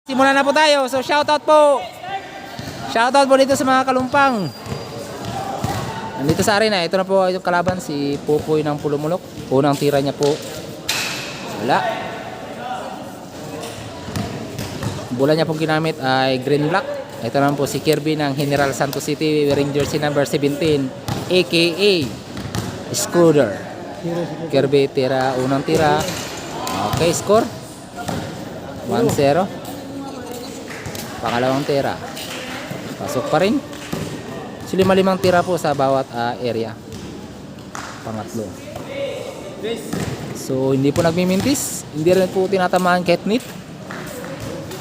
Simulan na po tayo. So shoutout po. Shoutout po dito sa mga kalumpang. Nandito sa arena. Ito na po yung kalaban, si Pupoy ng Pulumulok. Unang tira niya po. Wala. Bola niya pong ginamit ay green black. Ito naman po si Kirby ng General Santos City wearing jersey number 17 aka Scooter. Kirby tira, unang tira. Okay, score 1-0. Pangalawang tira. Pasok pa rin. So 5 tira po sa bawat area. Pangatlo. So hindi po nagmimintis. Hindi rin po tinatamaan kahit net.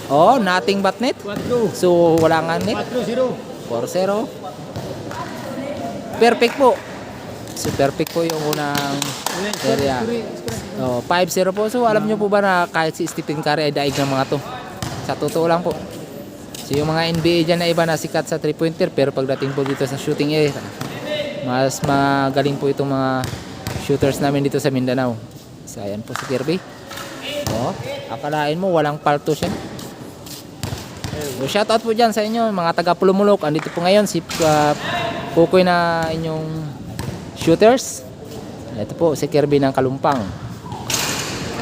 Oh, nothing but net. So wala nga net. 4-0. Perfect po. So perfect po yung unang area. Oh, 5-0 po. So alam nyo po ba na kahit si Stephen Curry ay daig ng mga to. Sa totoo lang po. So yung mga NBA dyan na iba na sikat sa 3-pointer, pero pagdating po dito sa shooting mas magaling po itong mga shooters namin dito sa Mindanao. So ayan po si Kirby. Oh, akalain mo walang palto siya. So shoutout po dyan sa inyo mga taga Pulumulok. Andito po ngayon si Pukoy na inyong shooters. Ito po si Kirby ng Kalumpang.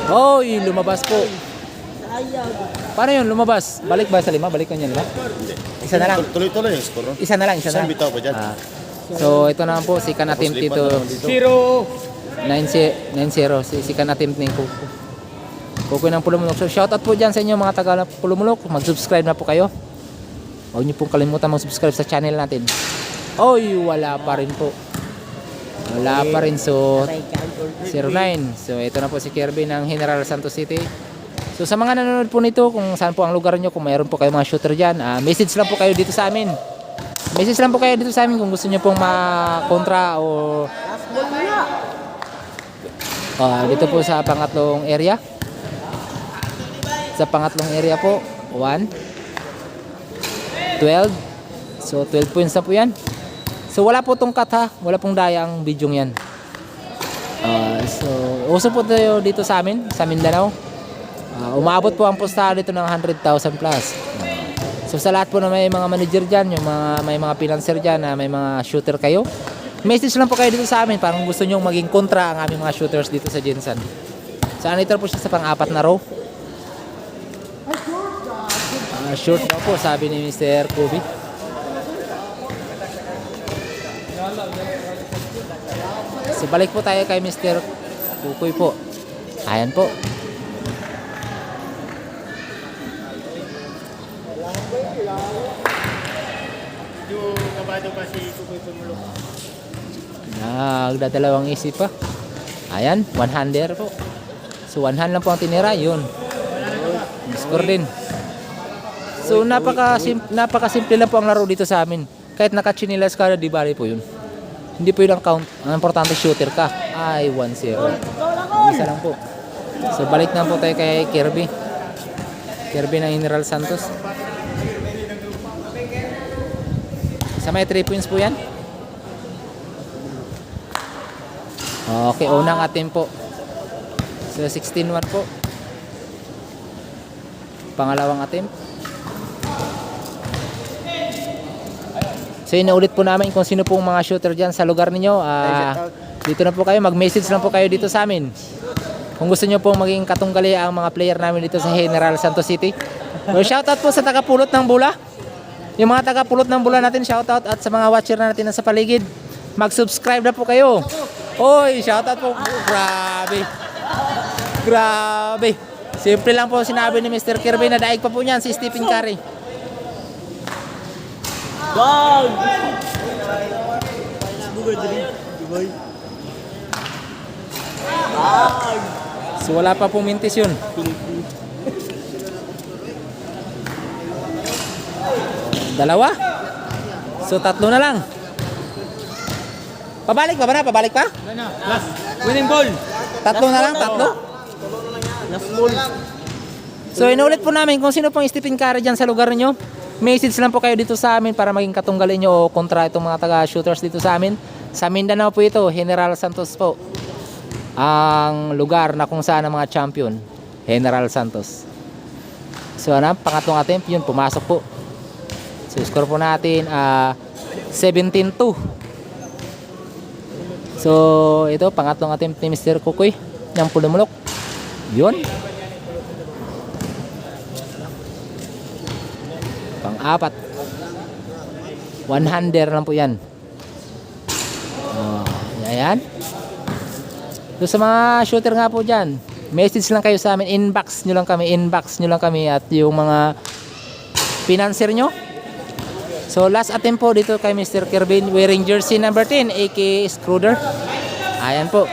Oy, lumabas po. Paano yun? Lumabas? Balik ba sa 5? Balik ko niyan, 5? Isa na lang. Tuloy-tuloy yung score. Isa na lang, isa na lang. Bitaw pa dyan. So ito na po si Kanatim dito. 9-0 si Kanatim ni Kukoy ng Pulumulok. So shoutout po dyan sa inyo mga taga Pulumulok. Mag-subscribe na po kayo. Huwag niyo pong kalimutan mag-subscribe sa channel natin. Oy, wala pa rin po. Wala pa rin. So 09. So ito na po si Kirby ng General Santos City. So sa mga nanonood po nito, kung saan po ang lugar nyo, kung mayroon po kayo mga shooter dyan, message lang po kayo dito sa amin. Message lang po kayo dito sa amin kung gusto nyo pong makontra o dito po sa pangatlong area. Sa pangatlong area po, 1 12. So 12 points na po yan. So wala po tong cut ha, wala pong daya ang video yan. So uso po tayo dito sa amin, sa Mindanao. Umabot po ang postahan dito ng 100,000 plus. So sa lahat po na may mga manager dyan, may mga financer dyan, na may mga shooter kayo, message lang po kayo dito sa amin parang gusto nyo maging kontra ang aming mga shooters dito sa Jinsan. So anito po siya sa pang-4 na row. Short daw po sabi ni Mr. Kobe. So balik po tayo kay Mr. Kukoy po. Ayan po. Nagdadalawang isip pa. Ayan, one-hander po. So one hand lang po ang tinira, yun. Score din. So napakasimple lang po ang laro dito sa amin. Kahit naka-chinilas ka, di bali po yun. Hindi po yun ang count. Ang importante shooter ka. Ay, 1-0. Isa lang po. So balik na po tayo kay Kirby. Kirby ng General Santos. Sa may 3 points po yan. Okay, unang attempt po. So 16-1 po. Pangalawang attempt. So inaulit po namin kung sino pong mga shooter dyan sa lugar ninyo. Dito na po kayo, mag-message lang po kayo dito sa amin. Kung gusto nyo pong maging katunggali ang mga player namin dito sa General Santos City. So shoutout po sa taga-pulot ng bola. Yung mga taga-pulot ng bola natin, shoutout. At sa mga watcher natin na sa paligid, mag-subscribe na po kayo. Oy, shoutout po. Grabe. Grabe. Simple lang po sinabi ni Mr. Kirby na daig pa po niyan si Stephen Curry. Dog! So wala pa po mintis yun. Dalawa. So 3 na lang. Pabalik pa ba na? Pabalik pa? Last. Winning ball. 3 na lang, 3. Last ball. So inulit po namin kung sino pong Stephen Curry dyan sa lugar niyo. Message lang po kayo dito sa amin para maging katunggali nyo o kontra itong mga taga-shooters dito sa amin. Sa Mindanao po ito, General Santos po. Ang lugar na kung saan ang mga champion, General Santos. So ano, pangatlong attempt, yun, pumasok po. So score po natin 17-2. So ito, pangatlong attempt ni Mr. Kukoy ng Pulumulok. Yun. Pang-apat. 100 lang po yan. Oh, ayan. So sa mga shooter nga po dyan, message lang kayo sa amin, inbox nyo lang kami at yung mga financer nyo. So last attempt po dito kay Mr. Kervin wearing jersey number 10 aka Scruder. Ayan po.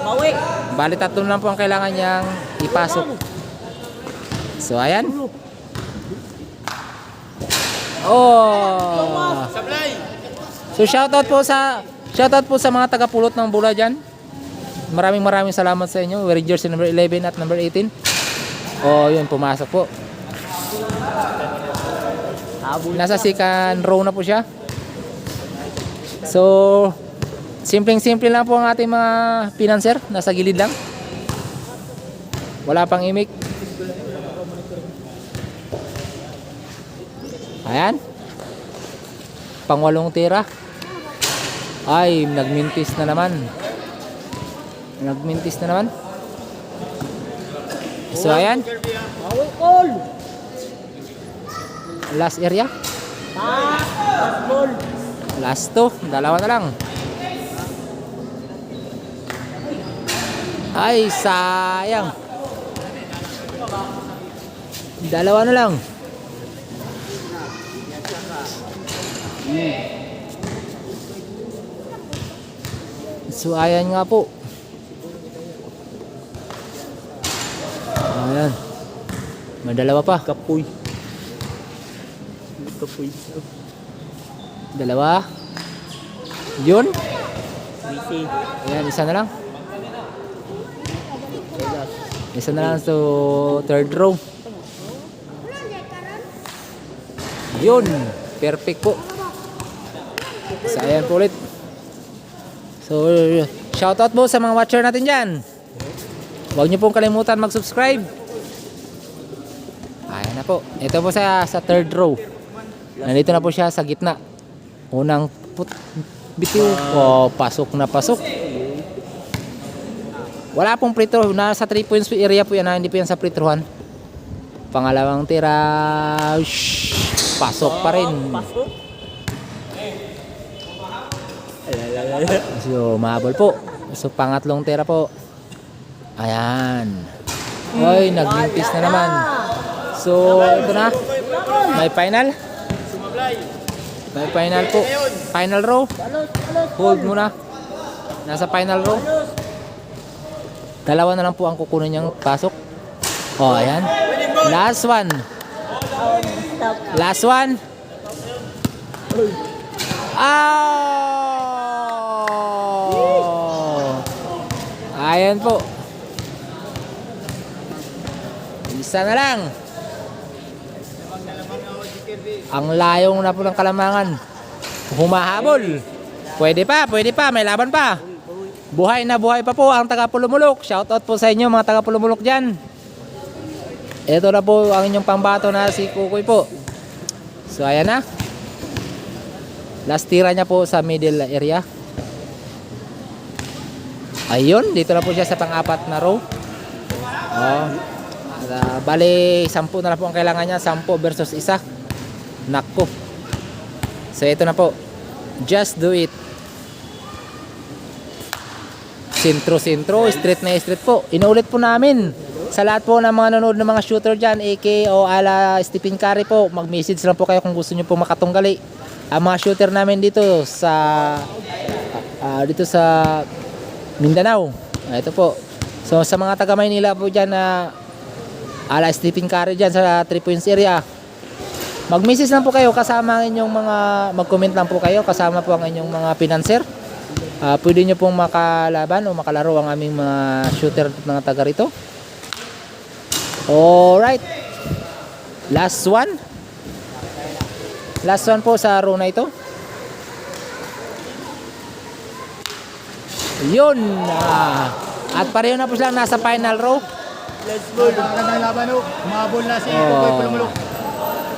Bawi. Bali tatlo lang po ang kailangan niyang ipasok. So ayan. Oh. So shoutout po sa mga taga-pulot ng bola diyan. Maraming salamat sa inyo. Wearing jersey number 11 at number 18. Oh, yun pumasok po. Nasa second row na po siya. So simpleng-simple lang po ang ating mga financer. Nasa gilid lang. Wala pang imik. Ayan. Pang-walong tira. Ay, nagmintis na naman. So ayan. Bawi all. Last area. Last ball. Last two. Dalawa na lang. Ay, sayang. Dalawa na lang. So ayan nga po. Ayan. May dalawa pa. Kapoy. Dalawa. Yun. Busy. Ayan, isa na lang. Isa na lang so third row. Yun. Perfect po. So ayan po ulit. So shoutout po sa mga watcher natin dyan. Huwag nyo pong kalimutan mag-subscribe. Ayan na po. Ito po sa third row. Nandito na po siya sa gitna. Unang bitiw. Oh, pasok na pasok. Wala pong free throw. Nasa 3 points area po yan. Hindi po yan sa free throwan. Pangalawang tira. Shhh, pasok pa rin. Pasok. So, mahabol po. So, pangatlong tira po. Ayan. Oy, nagmintis na naman. So, ito na. May final. May final po. Final row. Hold muna. Nasa final row. Dalawa na lang po ang kukunin niyang pasok. Oh, ayan. Last one. Last one. Oh! Ayan po. Isa na lang. Ang layong na po ng Kalamangan. Humahabol. Pwede pa. May laban pa. Buhay na buhay pa po ang taga-Pulumulok. Shoutout po sa inyo mga taga-Pulumulok dyan. Ito na po ang inyong pambato na si Kukoy po. So ayan na. Last tira niya po sa middle area. Ayun, dito na po siya sa pang-apat na row. Oh. Bali, 10 na lang po ang kailangan niya. 10 versus 1. Nako. So ito na po. Just do it. Sentro, straight na straight po. Inuulit po namin. Sa lahat po ng mga nanonood ng mga shooter dyan, AK o ala Stephen Curry po, mag-message lang po kayo kung gusto nyo po makatunggali. Ang mga shooter namin dito sa Mindanao. Ito po. So sa mga taga Maynila po dyan na ala Stephen Curry dyan sa 3 points area, mag-message lang po kayo kasama ang inyong mga, mag-comment lang po kayo kasama po ang inyong mga financer. Pwede nyo pong makalaban o makalaro ang aming mga shooter at mga taga rito. Alright. Last one. Last one po sa row na ito. Yun. At pareho na po silang nasa final row. Last ball. Magandang laban ho. Umabol na si Oh. Kukoy Pulumulok.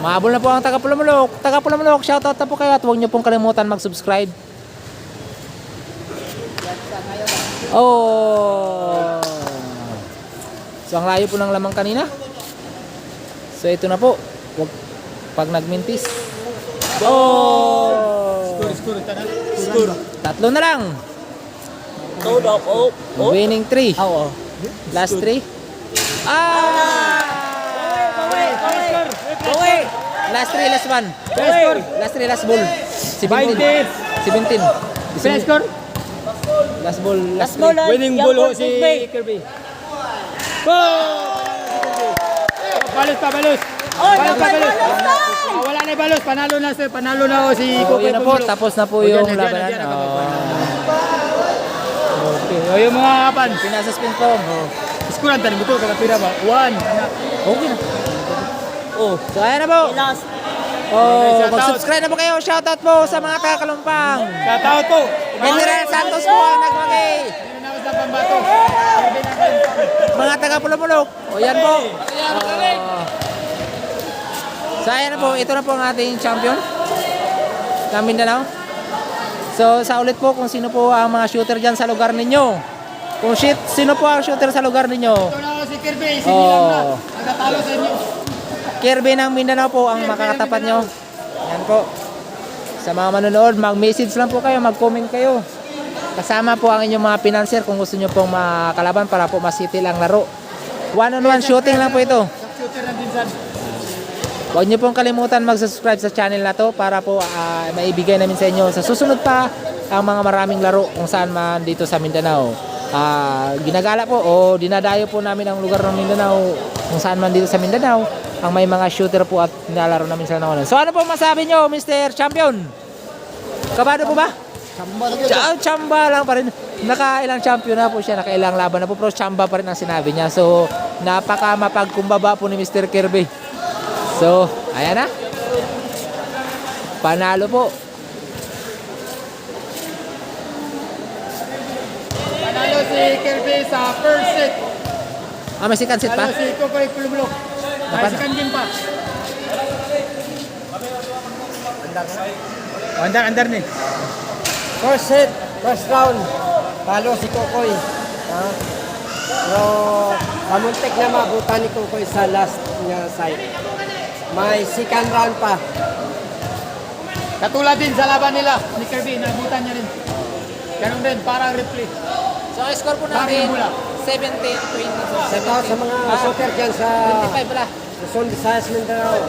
Mahabol na po ang taga Pulamulok. Taga Pulamulok, shoutout na po kayo at huwag niyo pong kalimutan mag-subscribe. Oh. So ang layo po ng lamang kanina. So ito na po. Pag nagmintis. Oh. Score. Score. Tatlo na lang. Hold up. Oh. Winning 3. Oo. Last 3. Ah! Bawi. Last 3, last 1. Bawi. Last 3, last ball. 17. 17. Final score? Last ball, last Last ball. three. Winning Young goal ho ball, si Kirby. Kirby. Goal! Balos pa, balos. Oy, Balos pa, balos. balos. Wala na yung balos. Panalo na ho si Oh, Kukoy yun na po, Pulumulok. tapos na po Oh, yung dyan, labanan. dyan, dyan, Oh. Okay. O yung mga kapan. Pinasuspend po. Skuran tayo mo ito. Kapira ba? 1. Okay na. Oh. So ayan na po. Last. Oh, Shoutout. mag-subscribe na po kayo. Shoutout po sa mga taga-Kalumpang. Shoutout po. General Santos po ang nagmagay. Meron ako sa pambato. Mga taga-Pulamulok. O yan po. So ayan na po. Ito na po ang ating champion. Ng Mindanao. So sa ulit po kung sino po ang mga shooter dyan sa lugar ninyo. Kung sino po ang shooter sa lugar ninyo. Ito na ako si Kirby. Sinilang na. Nagtatalo sa inyo. Kirby ng Mindanao po ang makakatapat nyo. Yan po. Sa mga manonood, mag-message lang po kayo, mag-comment kayo. Kasama po ang inyong mga financier kung gusto nyo pong makalaban para po masitil ang laro. One-on-one shooting lang po ito. Shooter ng Dinsan. Huwag nyo pong kalimutan mag-subscribe sa channel na to para po maibigay namin sa inyo sa susunod pa ang mga maraming laro kung saan man dito sa Mindanao. Ginagala po o dinadayo po namin ang lugar ng Mindanao kung saan man dito sa Mindanao ang may mga shooter po at nilalaro namin sa nakunan. So ano po masabi nyo, Mr. Champion? Kabado po ba? Chamba lang pa rin. Nakailang champion na po siya, nakailang laban na po, pero chamba pa rin ang sinabi niya. So napaka mapagkumbaba po ni Mr. Kirby. So ayan na. Panalo po. Panalo si Kirby sa first set. May second set pa? Panalo si Kukoy Pulumulok. May Dapat- second game pa. Andar ni. First set, first round, talo si Kukoy. Ha? Pero pamuntik na mabutan ni Kukoy sa last niya side. May second round pa. Katulad din sa laban nila ni Kirby, nabutan niya rin. Ganun din, parang replay. So ang score po Mario natin Mula. 17-22. Shout sa mga shooter dyan sa 25 pala. Luzon, Visayas, Mindanao.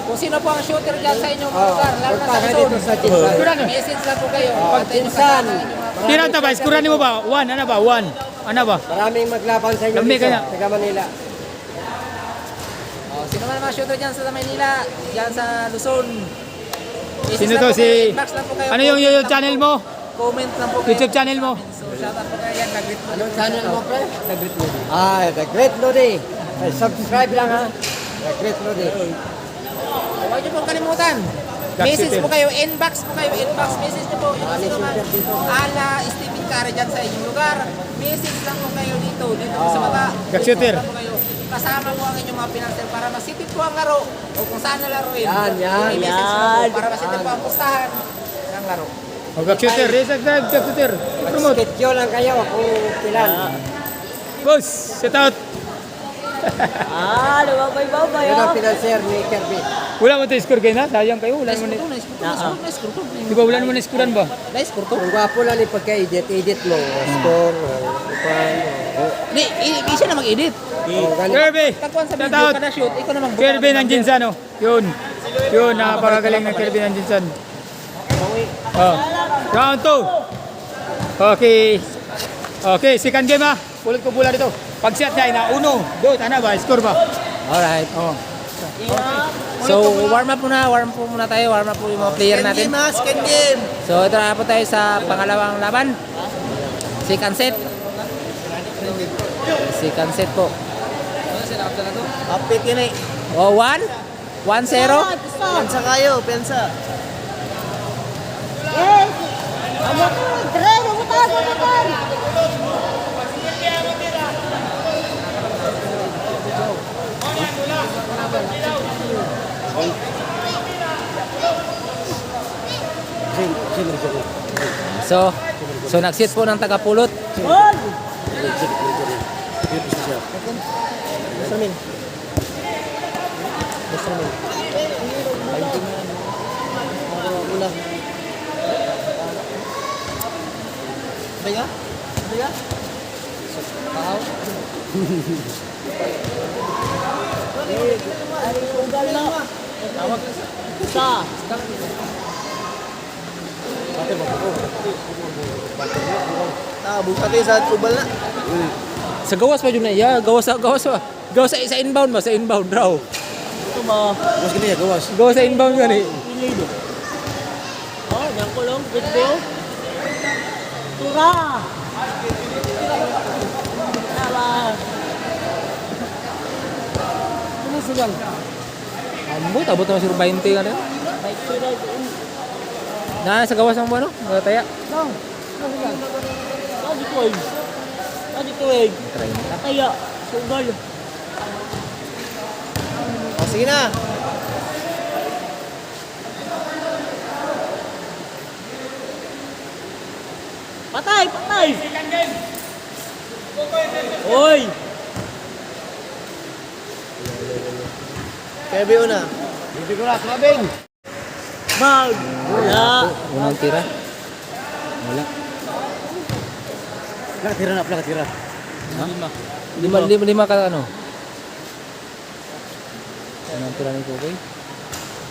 Kung sino po ang shooter dyan sa inyong Oh, lugar, lalo na punta sa kayo Luzon. dito sa Jinsan. Kurang eh. Message lang po kayo. Pag At ayun, Jinsan. kasama ang inyong mga- Tira ta ba? Iskuran mo ba? 1, ano ba? 1. Ano ba? Maraming maglaban sa inyo Lamig dito, ka na. taga Manila. Oh, sino man ang mga shooter dyan sa Maynila, dyan sa Luzon. Message Sino lang to? po kayo, Si... inbox lang po kayo. Ano yung Comment YouTube lang channel po. mo? Comment lang po kayo. YouTube channel mo? So shoutout po kayo yan. Nag-greet po. Anong channel mo, pre? The Great Lodi. Ay, subscribe lang ha. The Great Lodi. Huwag niyo pong kalimutan. Message po kayo, inbox po kayo, inbox message niyo po. Yung gusto naman, ala Stephen Curry dyan sa inyong lugar. Message lang po kayo dito po sa baba. Gag-shooter. Message lang po kayo. Kasama po ang inyong mga pinanser para masipit po ang laro o kung saan nalaruin. Yan. May message lang po para masipit po ang pustahan ng laro. O, Gag-shooter. Subscribe, Gag-shooter. Promote. Schedule lang kayo kung kailan. Boss, shout out. Lumabay-babay. Yun ang financier ni Kirby. Wala mo ito score kayo na? Sayang kayo. Wala Nice mo score na. to, nice score to. Di ba wala mo na scorean ba? Nice score to. Kung gwapo lang ni pagka-edit, edit mo. Score, Hindi siya na mag-edit. ganun. Kirby, Tagpuan sa shout video out. kada shoot, ikaw naman Kirby ng Jinsan, oh. Yun. Yun, napakagaling ng Kirby ng Jinsan. Oh. Round 2. Okay. Okay, second game ha. Ulit ko pula dito. Pag shot niya, ina, 1, 2, ano ba? Score ba? Alright. Oh. So, warm up muna tayo. Warm up po yung mga player natin. Second game. So, ito na po tayo sa pangalawang laban. Second set. Second set po. Kapit yun eh. O, 1. 1-0. Pensa kayo, pensa. Yes! Abutan! Tren! Abutan! Abutan! So nag-sit po ng taga-pulot. Gol! Baya? Baya? Ay, ugal na. Sa. Buka tayo sa ubal na. Sa gawas pa yun na. Yeah, gawas pa. Gawas sa inbound ba? Sa inbound raw. Ito ba? Gawas sa inbound nga eh. Pilid. Oh, yan ko lang. Video. Tura! Tama. Ano sugal? Ambot, abot naman si 20 ka na. Bike to ride. Na sa gawas ng ano? Taya. No. Adi ko eh. Adi ko eh. Kaya. Sugal. Oh, sige na. Patay! Patay! Oy! Kaya una. Hindi ko na, sabing. Mag! Wala! Unang tira. Wala. Plaka tira. Lima ka ano? Unang tira ni Kukoy.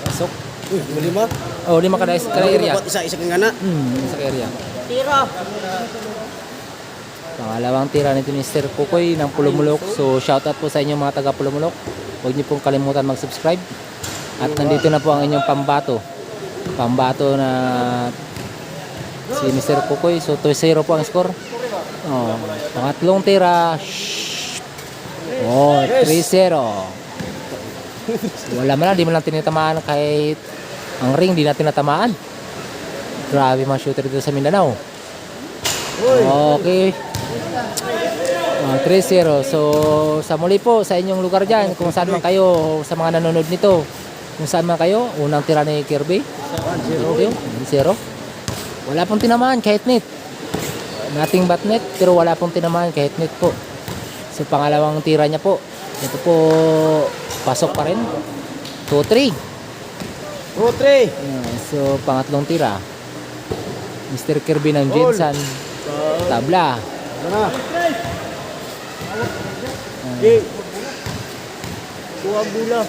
Pasok. Uy, lima. Oh, 5 kada area. Isa kang gana. Sa area. Tira! Pangalawang tira nito ni Mr. Kukoy ng Pulumulok. So shoutout po sa inyo mga taga Pulumulok. Huwag niyo pong kalimutan mag-subscribe. At nandito na po ang inyong pambato. Pambato na si Mr. Kukoy. So 2-0 po ang score. Oh, pangatlong tira. Oh, 3-0. Wala man lang, di man lang tinatamaan kahit ang ring, di natin natamaan. Grabe mga shooter dito sa Mindanao. Okay. 3-0. So, sa muli po, sa inyong lugar dyan, kung saan man kayo, sa mga nanonood nito, kung saan man kayo, unang tira ni Kirby. 1-0. Wala pong tinamaan kahit net. Nothing but net, pero wala pong tinamaan kahit net po. So, pangalawang tira niya po. Ito po, pasok pa rin. 2-3. 2-3. So, pangatlong tira. Mr. Kirby ng Jensan. Tabla. Gana. Kuha bula.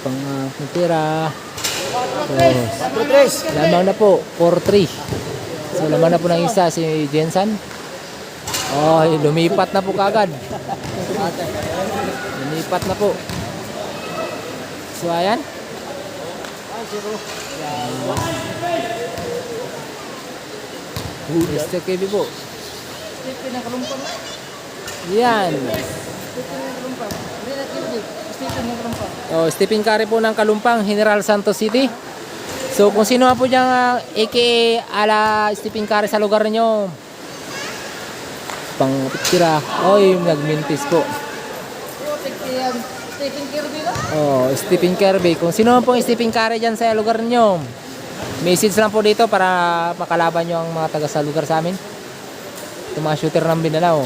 Pangatlong tira. So, 4-3. lamang na po, 4-3. So, lamang na po ng isa si Jensan. Oh, lumipat na po kagad. Lumipat na po. So, ayan. Mr. KB po. Yan. Oh, Stephen Curry po ng Kalumpang, General Santos City. So kung sino man po diyang aka ala Stephen Curry sa lugar niyo, pang tira. Oy, nagmintis po. Oh, Stephen Kirby. Kung sino man po yung Stephen Curry dyan sa lugar niyo, message lang po dito para makalaban nyo ang mga taga sa lugar sa amin. Ito mga shooter ng Mindanao.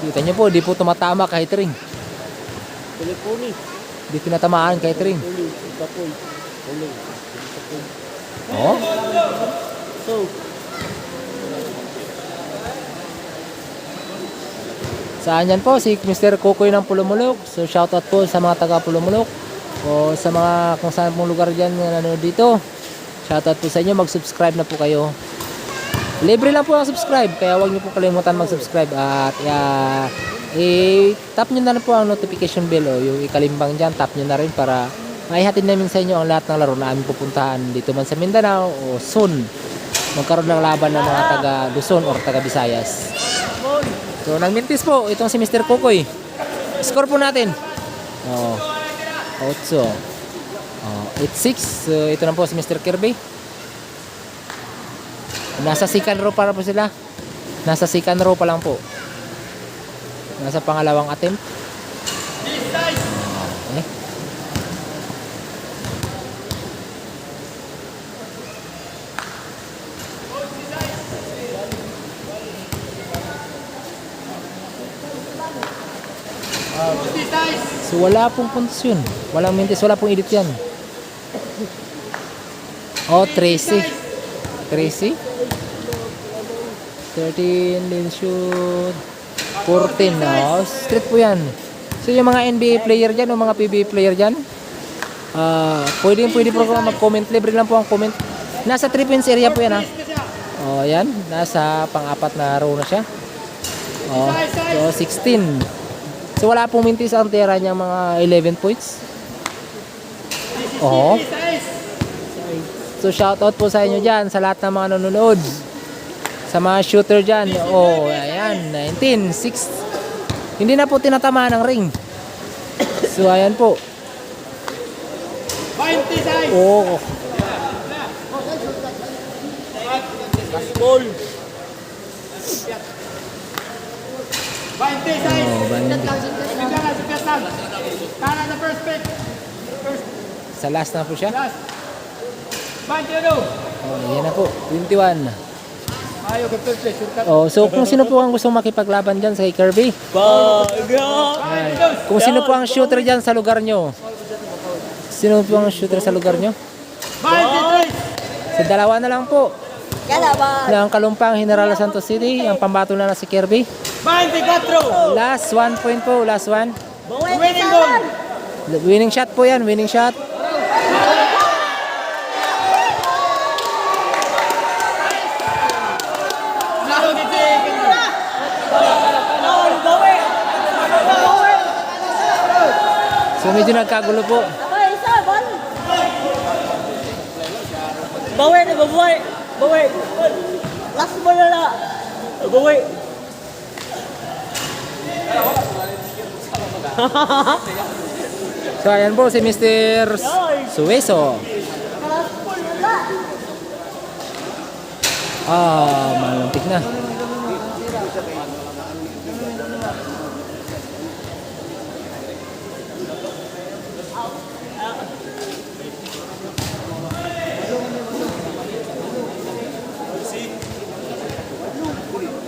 Kita nyo po, di po tumatama kahit ring. Di tinatamaan kahit ring. Oh? Saan yan po? Si Mr. Kukoy ng Pulumulok. So shoutout po sa mga taga Pulumulok. O sa mga kung saan pong lugar dyan na nanonood dito. Shoutout po sa inyo. Mag-subscribe na po kayo. Libre lang po ang subscribe. Kaya huwag niyo po kalimutan mag-subscribe. At tap nyo na po ang notification bell. O yung ikalimbang dyan, tap nyo na rin para maihatid namin sa inyo ang lahat ng laro na aming pupuntahan dito man sa Mindanao o soon. Magkaroon ng laban ng mga taga Luzon o taga Visayas. So nagmintis po itong si Mr. Kukoy. Score po natin. 8. 8-6. So ito na po si Mr. Kirby. Nasa second row para po sila. Nasa second row pa lang po. Nasa pangalawang attempt. Okay. So wala pong puntos yun. Walang mintis, wala pong edit yan. Oh, Tracy. Tracy? 13 din shoot. 14 na. Oh, straight po yan. So yung mga NBA player dyan o mga PBA player dyan, pwede po mag-comment. Libre lang po ang comment. Nasa 3 points area po yan ha. Oh, yan. Nasa pang-apat na row na siya. Oh, so 16. So wala pong mintis ang tira niya mga 11 points. Oh. So shoutout po sa inyo dyan, sa lahat ng mga nanonood. Sa mga shooter dyan. Oh, ayan. 19, 6. Hindi na po tinatama ng ring. So ayan po. Oh. Ball. Oh, sa last na po siya. Oh, yan na po. 21. Oh, so kung sino po ang gusto makipaglaban dyan sa Kirby? Ay, kung sino po ang shooter dyan sa lugar nyo? Sino po ang shooter sa lugar nyo? So dalawa na lang po. Ng Kalumpang General Santos City, ang pambato na si Kirby. 24. Last 1 point po, last 1. Winning goal. Winning shot po yan, winning shot. So medyo nagkagulo po. Bawi na bawi. Bawi. Last ball na lang. Bawi. So ayan po si Mr. Sueso. Malantik na.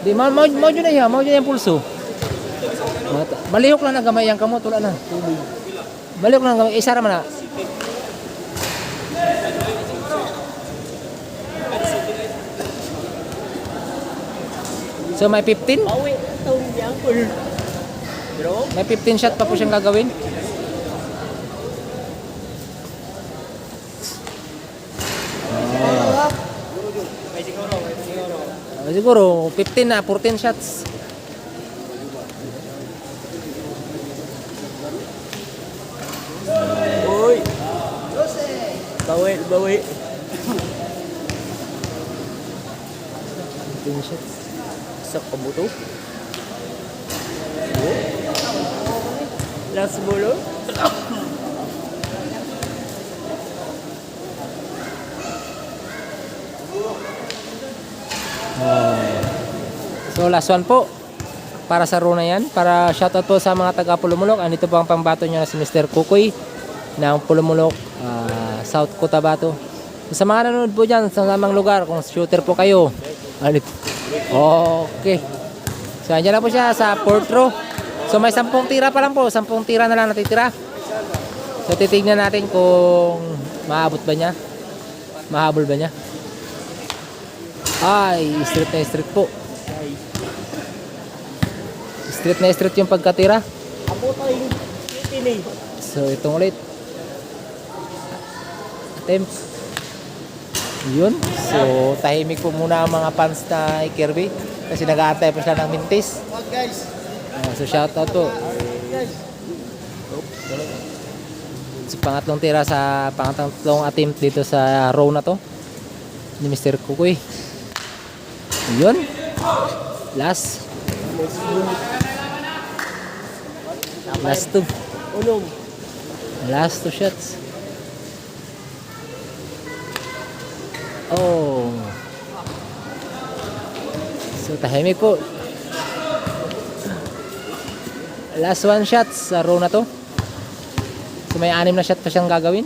Di mau na ya, mau yung pulso. Malihok lang na gamay ang kamot, wala na. Malihok lang gamay, isa raman na. So may 15? Bawi. Tawag niya ang pool. May 15 shot pa po siyang gagawin. Siguro 15 na, 14 shots. Uy. Bawi, bawi. 15 shots. Sa kabuto. Last ball. So last one po para sa row na yan. Para shoutout po sa mga taga Pulumulok. Andito po ang pambato nyo na si Mr. Kukoy ng Pulumulok, South Cotabato. So, sa mga nanonood po dyan sa lamang lugar, kung shooter po kayo, okay. So andyan na po siya sa 4th row. So may 10 tira pa lang po, 10 tira na lang natitira. So titignan natin kung maabot ba niya, mahabol ba niya. Ay, straight na straight po. Straight na straight yung pagkatira. Abuto yung tini. So itong ulit. Attempt. Yun. So tahimik po muna ang mga fans na Kirby kasi nag-aantay pa sila ng mintis. So shoutout po. So pangatlong tira sa pangatlong attempt dito sa row na to ni Mr. Kukoy. Yun. Last. Last two. Unom. Last two shots. Oh. So tahimik po. Last one shots sa row na to. So may 6 na shot pa siyang gagawin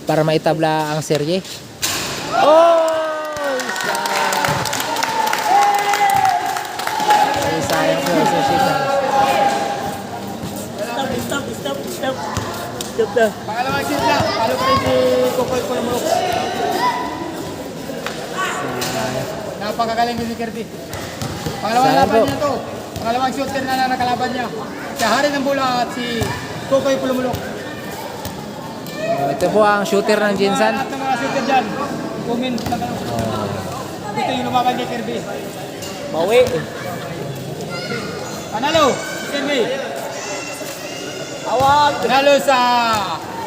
para maitabla ang serye. Oh! Sayang po sa shot. Shoot na. Pangalawang shoot na. Palo pa rin si Kukoy Pulamulok. Napakagaling din si Kirby. Pangalawang Sayang laban po. niya to. Pangalawang shooter na nakalaban niya. Si Hari ng Bula at si Kukoy Pulamulok. Ito po ang shooter ng Jinsan. Lahat ng mga shooter dyan. Comment na kayo. Ito yung lumaban kay Kirby. Bawi. Panalo! Kirby! Awag. Panalo sa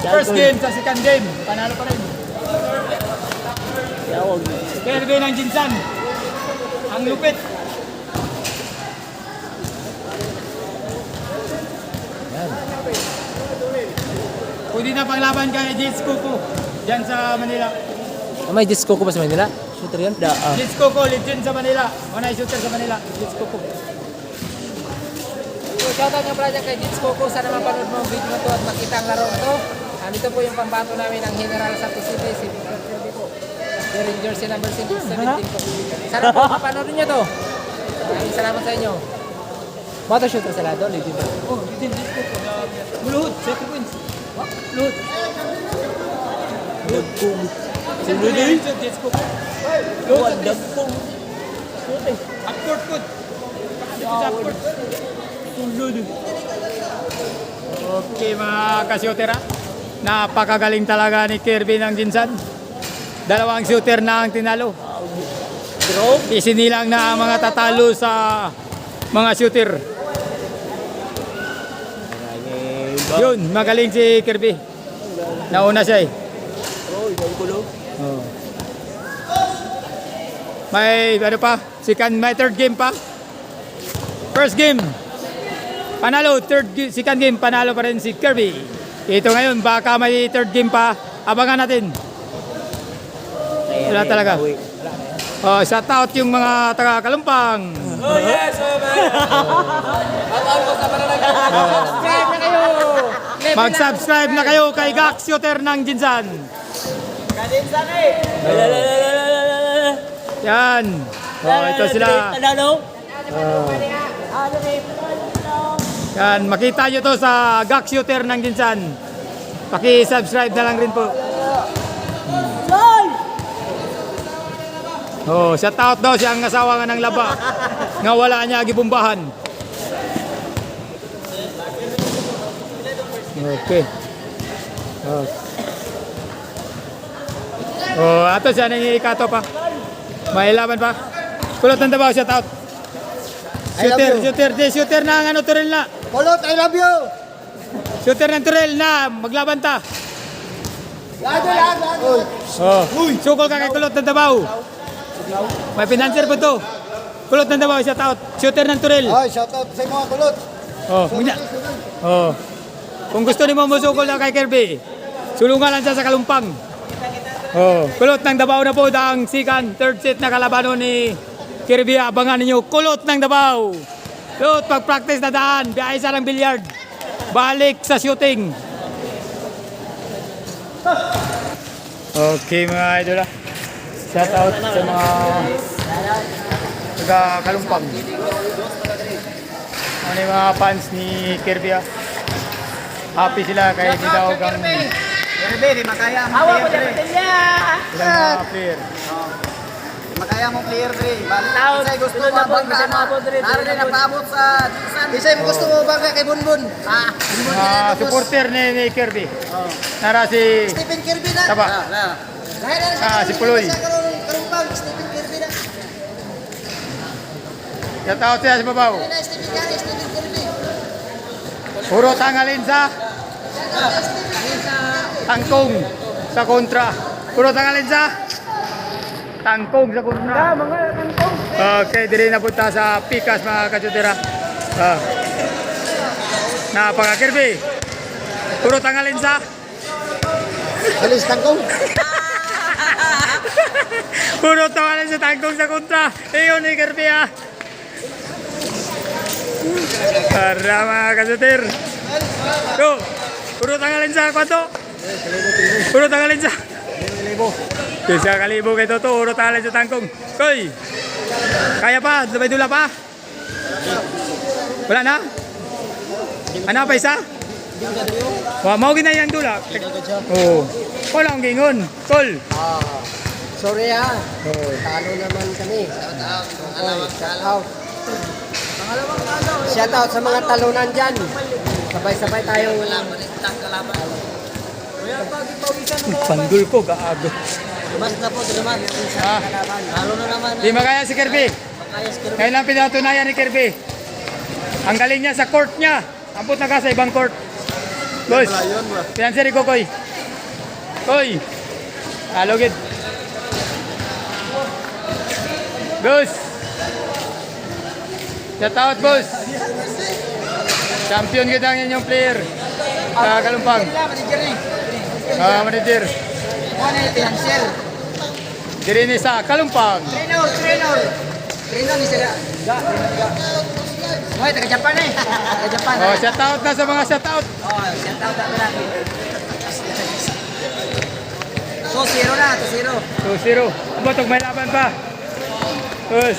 first game, sa second game. Panalo pa rin. Awag. Kirby ng Jinsan. Ang lupit. Pwede na panglaban kay Jits Kuko dyan sa Manila. May disco ko ba sa Manila? Shooter yan? Jits Kuko, legend sa Manila. Manay shooter sa Manila. Jits Kuko. Shoutout nga pala dyan kay Jits Coco. Sana mapanood mo ang video na to at makita ang laro to. Nandito po yung pambato namin ng General Santos City, si Victor Kirby po. Wearing jersey number 17 po. Sana po mapanood nyo to. Maraming salamat sa inyo. Moto shooter sa lado, legend po. Oh, legend Jits Kuko. Muluhod, second wins. Luhod. Dagpong. Siyempre yung Jits Kuko. Luhod. Dagpong. Upward foot. Upward. Okay mga kasyotera, napakagaling talaga ni Kirby ng Jinsan. Dalawang shooter na ang tinalo. Isinilang na ang mga tatalo sa mga shooter. Yun, magaling si Kirby. Nauna siya eh. Oh. May ano pa? May third game pa. First game. Panalo, second game, panalo pa rin si Kirby. Ito ngayon, baka may third game pa. Abangan natin. Wala talaga. Oh, shout out yung mga taga Kalumpang. Oh, yes, Subscribe na kayo! Mag-subscribe na kayo kay Gax Shooter ng Jinsan. Yan. Oh, ito sila. Yan, makita nyo to sa Gax Shooter ng Jinsan. Paki-subscribe na lang rin po. Oh, shout out daw siya ang asawa nga ng laba. Nga wala niya gibumbahan. Okay. Oh. Oh, ato siya nang ikato pa. May laban pa. Kulot ng Davao, shout out. Shooter na ang ano, Turel na. Kulot, I love you! Shooter ng Turel na, maglaban ta. Lago! Oh, sukol ka kay Kulot ng Davao. May financer po to. Kulot ng Davao, shout out. Shooter ng Turel. Ay, shout out sa mga kulot. Oh, muna. Oh. Kung gusto niyo musukol na kay Kirby, sulungan lang siya sa Kalumpang. Oh, Kulot ng Davao na po ang second, third set na kalabanon ni Kirby. Abangan niyo, Kulot ng Davao. Kulot, pag-practice na daan, biyahe sa ng billiard. Balik sa shooting. Okay mga idol, shout out sa mga taga Kalumpang. Ano yung mga fans ni Kirby. Happy sila kay Didaog ang Kirby, di makaya mo player, pre. ilang mga player. Makaya mo player, pre. Isa'y gusto mo bangga, narin na paabot sa Jinsan. Isa'y mo gusto mo bangga kay Bunbun. Mga supporter ni Kirby. Nara si Stephen Kirby na. Taba. Dahil na siya Si Puloy. sa Karumpang, Stephen Kirby na. Shout out siya sa babaw. Dahil na Stephen Kirby. Puro tangalin sa tangkong sa kontra. Puro tangalin sa tangkong sa kontra. Okay, dili na punta sa Pikas mga katsutira. Napaka Kirby. Puro tangalin sa Alis tangkong. puro tangalin sa tangkong sa kontra. Iyon ni Kirby ah. Para mga kasutir. Yo, puro tangalin sa kwanto. Puro tangalin sa Kisa kalibo kay Toto, puro tangalin sa tangkong. Koy, kaya pa? May dula pa? Wala na? Ano pa isa? Wa mao gina yang dula. Oh. Wala ang gingon. Tol. Sorry talo naman kami. Shout out. Shout out sa mga talunan dyan. Sabay-sabay tayong Panggol ko gaago. Mas na po, naman. Ah. Lalo na naman. Di makaya si Kirby. Kaya skiro. Kailan pinatunayan ni Kirby? Ang galing niya sa court niya. Amput na ka sa ibang court. Boss. Piyansi ni Kokoy. Koy. Alogid. Boss. Shout out, boss. Champion kita ang inyong player. Sa Kalumpang. Manager. Ano yung financial? Diri ni sa Kalumpang. Trainer ni sila. Hoy, taga Japan eh. Taga Japan. Oh, shout out na sa mga shout out. Oh, shout out na lang. So, 0 na, 2-0. 2-0. Botog may laban pa. Us.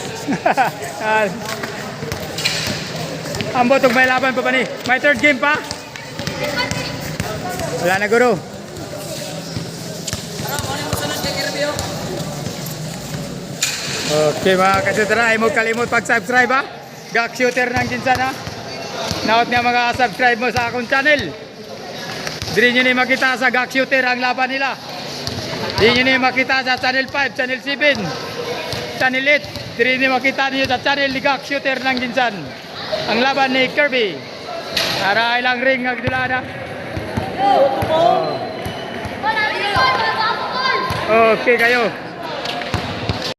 Ang botog may laban pa ba ni? May third game pa? Wala na guro. Okay mga kasutara, ay mo kalimot pag-subscribe ha. Gak shooter ng Jinsan ha. Naot nga mga subscribe mo sa akong channel. Dili nyo ni makita sa Gak shooter ang laban nila. Dili nyo ni makita sa channel 5, channel 7, channel 8. Dili nyo makita niyo sa channel ni Gak shooter ng Jinsan. Ang laban ni Kirby. Para ilang ring nagdulada. Okay kayo.